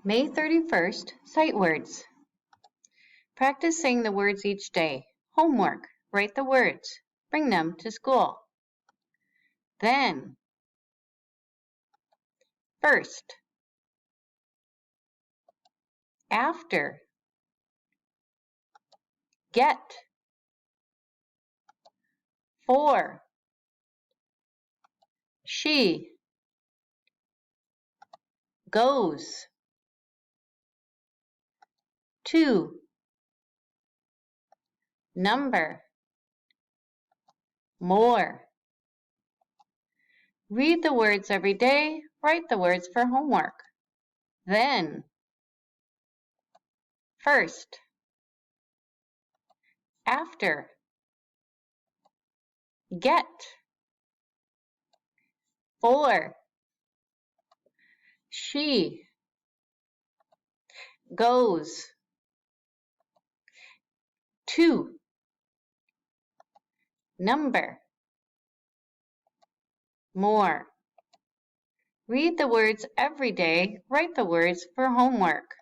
May 31st, sight words. Practice saying the words each day. Homework. Write the words. Bring them to school. Then. First. After. Get. For. She. Goes. To. Number. More. Read the words every day. Write the words for homework. Then. First. After. Get. For. She. Goes. To. Number. More. Read the words every day. Write the words for homework.